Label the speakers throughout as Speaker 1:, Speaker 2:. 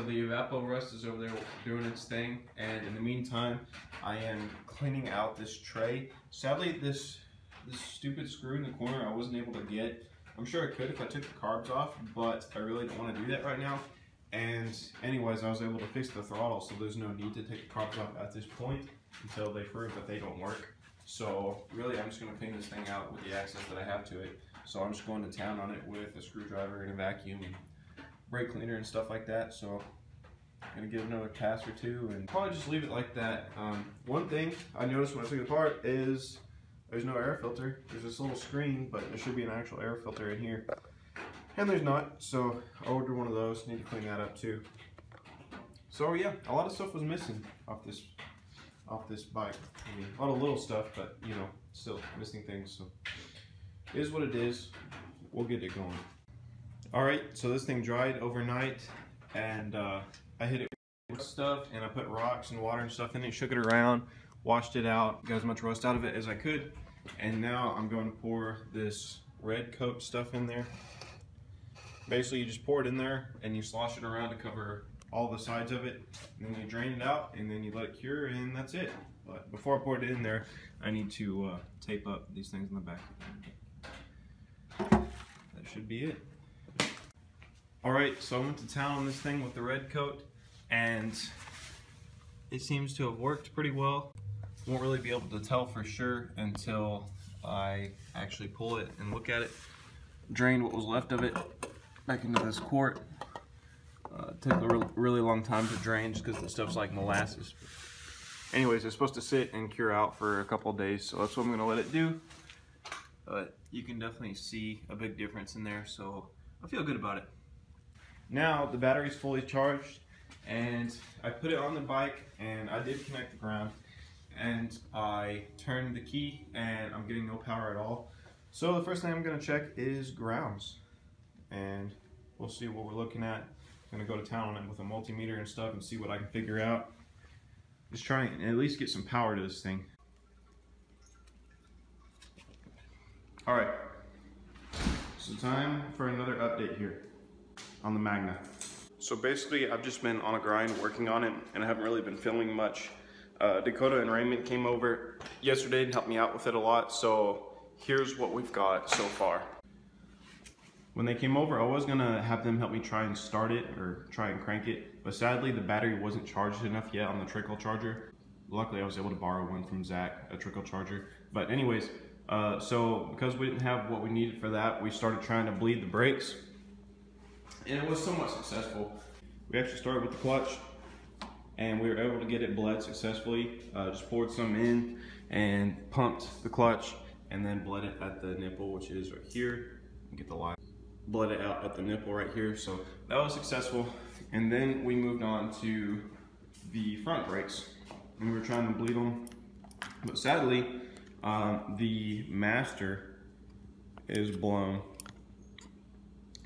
Speaker 1: the evapor rust is over there doing its thing, and in the meantime, I am cleaning out this tray. Sadly, this stupid screw in the corner I wasn't able to get. I'm sure I could if I took the carbs off, but I really don't want to do that right now. And anyways, I was able to fix the throttle, so there's no need to take the carbs off at this point until they prove that they don't work. So really, I'm just going to clean this thing out with the access that I have to it. So I'm just going to town on it with a screwdriver and a vacuum and brake cleaner and stuff like that. So I'm going to give it another pass or two and probably just leave it like that. One thing I noticed when I took it apart is there's no air filter. There's this little screen, but there should be an actual air filter in here. And there's not, so I ordered one of those. Need to clean that up too. So yeah, a lot of stuff was missing off this bike. I mean, a lot of little stuff, but you know, still missing things. So it is what it is. We'll get it going. All right, so this thing dried overnight, and I hit it with stuff, and I put rocks and water and stuff in it, shook it around, washed it out, got as much rust out of it as I could, and now I'm going to pour this red coat stuff in there. Basically, you just pour it in there and you slosh it around to cover all the sides of it, and then you drain it out, and then you let it cure, and that's it. But before I pour it in there, I need to tape up these things in the back. That should be it. Alright, so I went to town on this thing with the red coat, and it seems to have worked pretty well. Won't really be able to tell for sure until I actually pull it and look at it. Drained what was left of it back into this quart. Took a really long time to drain just because the stuff's like molasses. Anyways, it's supposed to sit and cure out for a couple of days, so that's what I'm gonna let it do. But you can definitely see a big difference in there, so I feel good about it. Now the battery's fully charged, and I put it on the bike, and I did connect the ground, and I turned the key, and I'm getting no power at all. So the first thing I'm gonna check is grounds, and we'll see what we're looking at. I'm gonna go to town on it with a multimeter and stuff and see what I can figure out. Just try and at least get some power to this thing. All right, so time for another update here on the Magna. So basically, I've just been on a grind working on it, and I haven't really been filming much. Dakota and Raymond came over yesterday and helped me out with it a lot, so here's what we've got so far. When they came over, I was gonna have them help me try and start it or try and crank it, but sadly the battery wasn't charged enough yet on the trickle charger. Luckily I was able to borrow one from Zach, a trickle charger. But anyways, so because we didn't have what we needed for that, we started trying to bleed the brakes, and it was somewhat successful. We actually started with the clutch, and we were able to get it bled successfully. Just poured some in and pumped the clutch, and then bled it at the nipple, which is right here. Get the line. Bled it out at the nipple right here, so that was successful. And then we moved on to the front brakes, and we were trying to bleed them, but sadly the master is blown.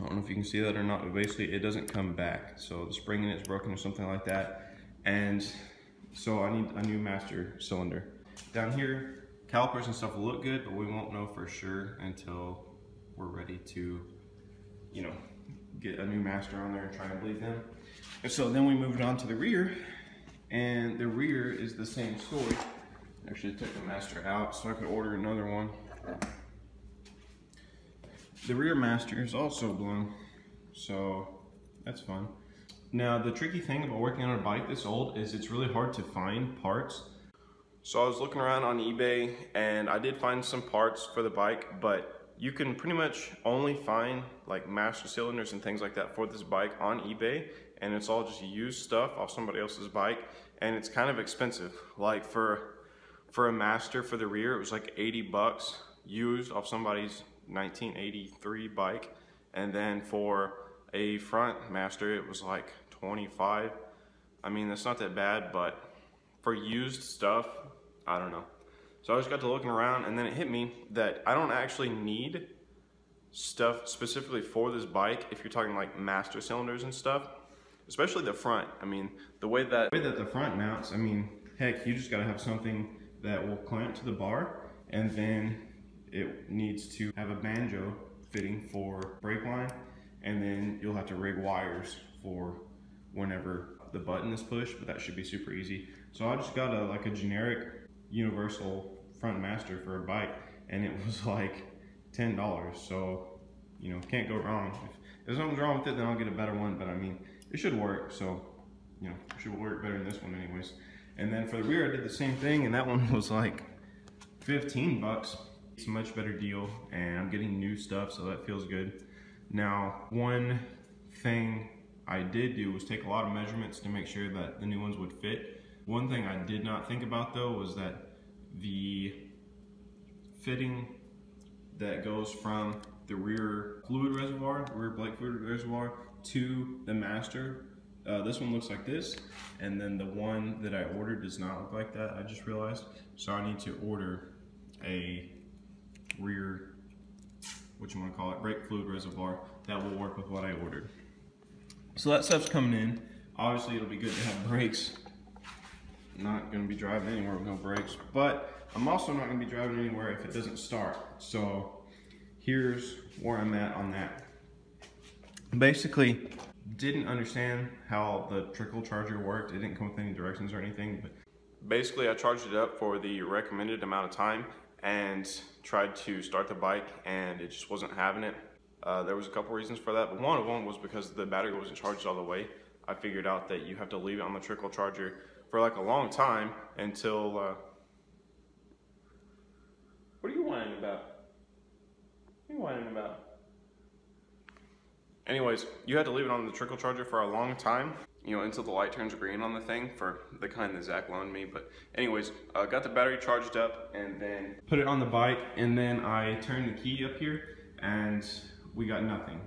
Speaker 1: I don't know if you can see that or not, but basically it doesn't come back, so the spring in it's broken or something like that, and so I need a new master cylinder. Down here, calipers and stuff will look good, but we won't know for sure until we're ready to, you know, get a new master on there and try and bleed them. And so then we moved on to the rear, and the rear is the same story. Actually took the master out so I could order another one. The rear master is also blown, so that's fun. Now the tricky thing about working on a bike this old is it's really hard to find parts. So I was looking around on eBay, and I did find some parts for the bike, but you can pretty much only find like master cylinders and things like that for this bike on eBay, and it's all just used stuff off somebody else's bike, and it's kind of expensive. Like for a master for the rear, it was like 80 bucks used off somebody's 1983 bike, and then for a front master it was like 25. I mean, that's not that bad, but for used stuff, I don't know. So I just got to looking around, and then it hit me that I don't actually need stuff specifically for this bike if you're talking like master cylinders and stuff, especially the front. I mean, the way that the front mounts, I mean, heck, you just got to have something that will clamp to the bar, and then it needs to have a banjo fitting for brake line, and then you'll have to rig wires for whenever the button is pushed, but that should be super easy. So I just got a generic universal front master for a bike, and it was like $10. So, you know, can't go wrong. If something's wrong with it, then I'll get a better one, but I mean, it should work. So, you know, it should work better than this one anyways. And then for the rear, I did the same thing, and that one was like 15 bucks. It's a much better deal, and I'm getting new stuff, so that feels good. Now, one thing I did do was take a lot of measurements to make sure that the new ones would fit. One thing I did not think about though was that the fitting that goes from the rear fluid reservoir, rear brake fluid reservoir, to the master, this one looks like this, and then the one that I ordered does not look like that, I just realized. So I need to order a rear, brake fluid reservoir that will work with what I ordered. So that stuff's coming in. Obviously it'll be good to have brakes. I'm not gonna be driving anywhere with no brakes, but I'm also not gonna be driving anywhere if it doesn't start. So here's where I'm at on that. Basically, didn't understand how the trickle charger worked. It didn't come with any directions or anything, but basically I charged it up for the recommended amount of time and tried to start the bike, and it just wasn't having it. There was a couple reasons for that, but one of them was because the battery wasn't charged all the way. I figured out that you have to leave it on the trickle charger for like a long time until, what are you whining about? What are you whining about? Anyways, you had to leave it on the trickle charger for a long time, you know, until the light turns green on the thing, for the kind that Zach loaned me. But anyways, got the battery charged up and then put it on the bike, and then I turned the key up here and we got nothing.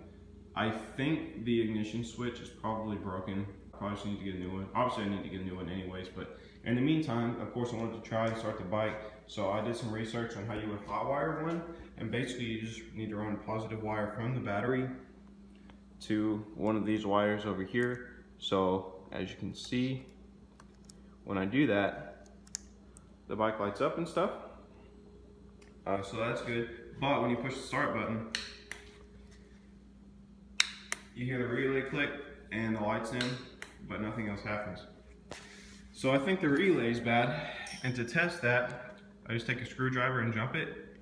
Speaker 1: I think the ignition switch is probably broken. I probably just need to get a new one. Obviously I need to get a new one anyways, but in the meantime, of course, I wanted to try and start the bike. So I did some research on how you would hot wire one, and basically you just need to run a positive wire from the battery to one of these wires over here. So as you can see, when I do that, the bike lights up and stuff. So that's good. But when you push the start button, you hear the relay click and the light's in, but nothing else happens. So I think the relay is bad, and to test that, I just take a screwdriver and jump it.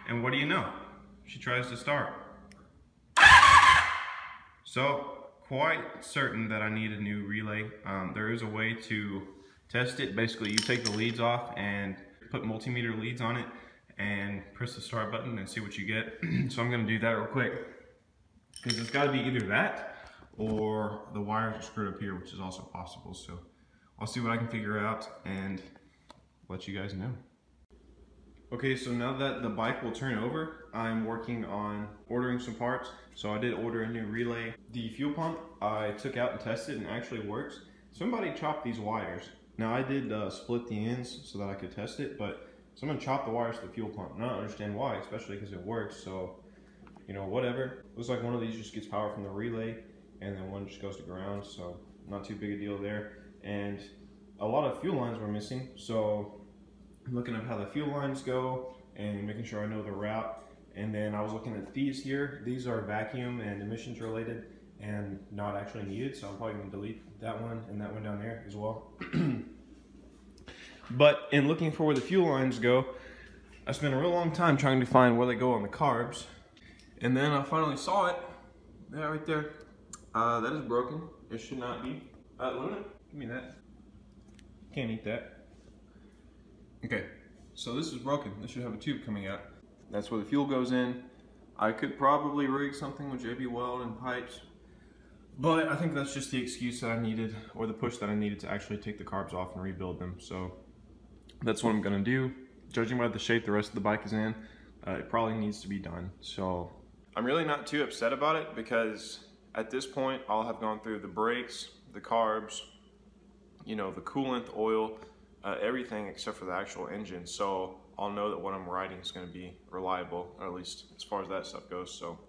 Speaker 1: And what do you know? She tries to start. So, quite certain that I need a new relay. There is a way to test it. Basically, you take the leads off and put multimeter leads on it and press the start button and see what you get. So I'm gonna do that real quick, because it's gotta be either that or the wires are screwed up here, which is also possible. So I'll see what I can figure out and let you guys know. Okay, so now that the bike will turn over, I'm working on ordering some parts. So I did order a new relay. The fuel pump, I took out and tested and it actually works. Somebody chopped these wires. Now I did split the ends so that I could test it, but someone chopped the wires to the fuel pump. And I don't understand why, especially because it works. So, you know, whatever. Looks like one of these just gets power from the relay and then one just goes to ground. So not too big a deal there. And a lot of fuel lines were missing. So I'm looking at how the fuel lines go and making sure I know the route. And then I was looking at these here. These are vacuum and emissions related and not actually needed. So I'm probably gonna delete that one and that one down there as well. But in looking for where the fuel lines go, I spent a real long time trying to find where they go on the carbs. And then I finally saw it. Yeah, right there. That is broken. It should not be. Luna, give me that. Can't eat that. Okay, so this is broken. This should have a tube coming out. That's where the fuel goes in. I could probably rig something with JB Weld and pipes, but I think that's just the excuse that I needed, or the push that I needed to actually take the carbs off and rebuild them. So that's what I'm gonna do. Judging by the shape the rest of the bike is in, it probably needs to be done. So I'm really not too upset about it, because at this point I'll have gone through the brakes, the carbs, you know, the coolant, the oil, everything except for the actual engine. So I'll know that what I'm riding is going to be reliable, or at least as far as that stuff goes. So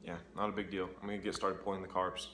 Speaker 1: yeah, not a big deal. I'm going to get started pulling the carbs.